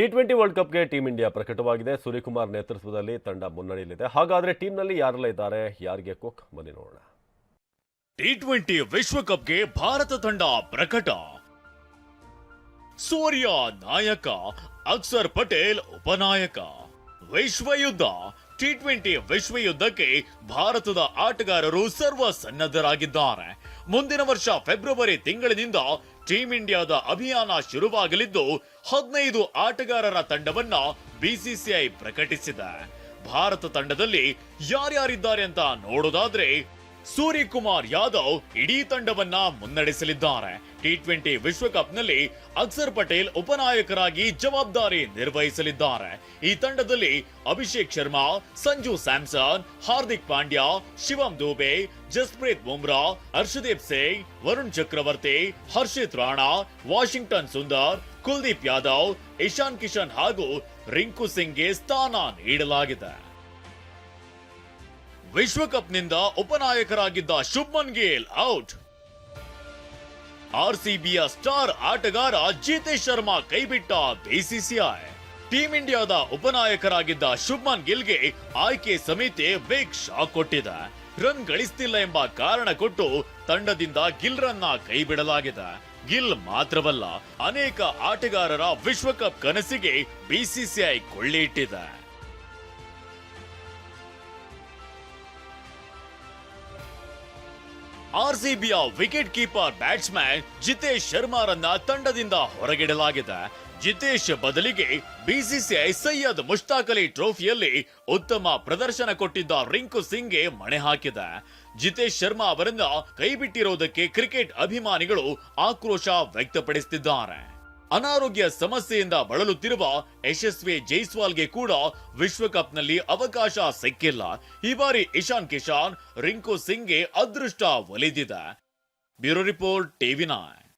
T20 world ಕಪ್ಗೆ team India ಪ್ರಕಟವಾಗಿದೆ. ಸೂರ್ಯಕುಮಾರ್ ನೇತೃತ್ವದಲ್ಲಿ ತಂಡ ಮುನ್ನಡೆಯಲಿದೆ. ಹಾಗಾದ್ರೆ ಟೀಮ್ನಲ್ಲಿ ಯಾರೆಲ್ಲ ಇದ್ದಾರೆ, ಯಾರಿಗೆ ಕುಕ್, ಬನ್ನಿ ನೋಡೋಣ. ಟಿ20 ವಿಶ್ವಕಪ್ಗೆ ಭಾರತ ತಂಡ ಪ್ರಕಟ. ಸೂರ್ಯ ನಾಯಕ, ಅಕ್ಷರ್ ಪಟೇಲ್ ಉಪನಾಯಕ. ವಿಶ್ವಯುದ್ಧ ಟಿ20 ವಿಶ್ವಯುದ್ಧಕ್ಕೆ ಭಾರತದ ಆಟಗಾರರು ಸರ್ವ ಸನ್ನದ್ಧರಾಗಿದ್ದಾರೆ. ಮುಂದಿನ ವರ್ಷ ಫೆಬ್ರವರಿ ತಿಂಗಳಿನಿಂದ ಟೀಮ್ ಇಂಡಿಯಾದ ಅಭಿಯಾನ ಶುರುವಾಗಲಿದ್ದು 15 ಆಟಗಾರರ ತಂಡವನ್ನ ಬಿಸಿಸಿಐ ಪ್ರಕಟಿಸಿದೆ. ಭಾರತ ತಂಡದಲ್ಲಿ ಯಾರ್ಯಾರಿದ್ದಾರೆ ಅಂತ ನೋಡೋದಾದ್ರೆ, ಸೂರ್ಯಕುಮಾರ್ ಯಾದವ್ ಇಡೀ ತಂಡವನ್ನ ಮುನ್ನಡೆಸಲಿದ್ದಾರೆ. ಟಿ20 ವಿಶ್ವಕಪ್ನಲ್ಲಿ ಅಕ್ಷರ್ ಪಟೇಲ್ ಉಪನಾಯಕರಾಗಿ ಜವಾಬ್ದಾರಿ ನಿರ್ವಹಿಸಲಿದ್ದಾರೆ. ಈ ತಂಡದಲ್ಲಿ ಅಭಿಷೇಕ್ ಶರ್ಮಾ, ಸಂಜು ಸ್ಯಾಮ್ಸನ್, ಹಾರ್ದಿಕ್ ಪಾಂಡ್ಯ, ಶಿವಂ ದುಬೆ, ಜಸ್ಪ್ರೀತ್ ಬುಮ್ರಾ, ಹರ್ಷದೀಪ್ ಸಿಂಗ್, ವರುಣ್ ಚಕ್ರವರ್ತಿ, ಹರ್ಷಿತ್ ರಾಣಾ, ವಾಷಿಂಗ್ಟನ್ ಸುಂದರ್, ಕುಲ್ದೀಪ್ ಯಾದವ್, ಇಶಾನ್ ಕಿಶನ್ ಹಾಗೂ ರಿಂಕು ಸಿಂಗ್ಗೆ ಸ್ಥಾನ ನೀಡಲಾಗಿದೆ. ವಿಶ್ವಕಪ್ನಿಂದ ಉಪನಾಯಕರಾಗಿದ್ದ ಶುಭ್ಮನ್ ಗಿಲ್ ಔಟ್. ಆರ್ಸಿಬಿಯ ಸ್ಟಾರ್ ಆಟಗಾರ ಜಿತೇಶ್ ಶರ್ಮಾ ಕೈಬಿಟ್ಟ ಬಿಸಿಸಿಐ. ಟೀಮ್ ಇಂಡಿಯಾದ ಉಪನಾಯಕರಾಗಿದ್ದ ಶುಭ್ಮನ್ ಗಿಲ್ಗೆ ಆಯ್ಕೆ ಸಮಿತಿ ಬಿಗ್ ಶಾಕ್ ಕೊಟ್ಟಿದೆ. ರನ್ ಗಳಿಸ್ತಿಲ್ಲ ಎಂಬ ಕಾರಣ ಕೊಟ್ಟು ತಂಡದಿಂದ ಗಿಲ್ ರನ್ನ ಕೈಬಿಡಲಾಗಿದೆ. ಗಿಲ್ ಮಾತ್ರವಲ್ಲ, ಅನೇಕ ಆಟಗಾರರ ವಿಶ್ವಕಪ್ ಕನಸಿಗೆ ಬಿಸಿಸಿಐ ಕೊಳ್ಳಿ ಇಟ್ಟಿದೆ. ಆರ್ಸಿಬಿಯ ವಿಕೆಟ್ ಕೀಪರ್ ಬ್ಯಾಟ್ಸ್ಮನ್ ಜಿತೇಶ್ ಶರ್ಮಾರನ್ನ ತಂಡದಿಂದ ಹೊರಗಿಡಲಾಗಿದೆ. ಜಿತೇಶ್ ಬದಲಿಗೆ ಬಿಸಿಸಿಐ ಸೈಯದ್ ಮುಷ್ತಾಕ್ ಅಲಿ ಟ್ರೋಫಿಯಲ್ಲಿ ಉತ್ತಮ ಪ್ರದರ್ಶನ ಕೊಟ್ಟಿದ್ದ ರಿಂಕು ಸಿಂಗ್ಗೆ ಮಣೆ ಹಾಕಿದೆ. ಜಿತೇಶ್ ಶರ್ಮಾ ಅವರನ್ನ ಕೈಬಿಟ್ಟಿರುವುದಕ್ಕೆ ಕ್ರಿಕೆಟ್ ಅಭಿಮಾನಿಗಳು ಆಕ್ರೋಶ ವ್ಯಕ್ತಪಡಿಸುತ್ತಿದ್ದಾರೆ. ಅನಾರೋಗ್ಯ ಸಮಸ್ಯೆಯಿಂದ ಬಳಲುತ್ತಿರುವ ಯಶಸ್ವಿ ಜೈಸ್ವಾಲ್ಗೆ ಕೂಡ ವಿಶ್ವಕಪ್ನಲ್ಲಿ ಅವಕಾಶ ಸಿಕ್ಕಿಲ್ಲ. ಈ ಬಾರಿ ಇಶಾನ್ ಕಿಶನ್, ರಿಂಕು ಸಿಂಗ್ಗೆ ಅದೃಷ್ಟ ಒಲಿದಿದೆ. Bureau report, ಟಿವಿ9.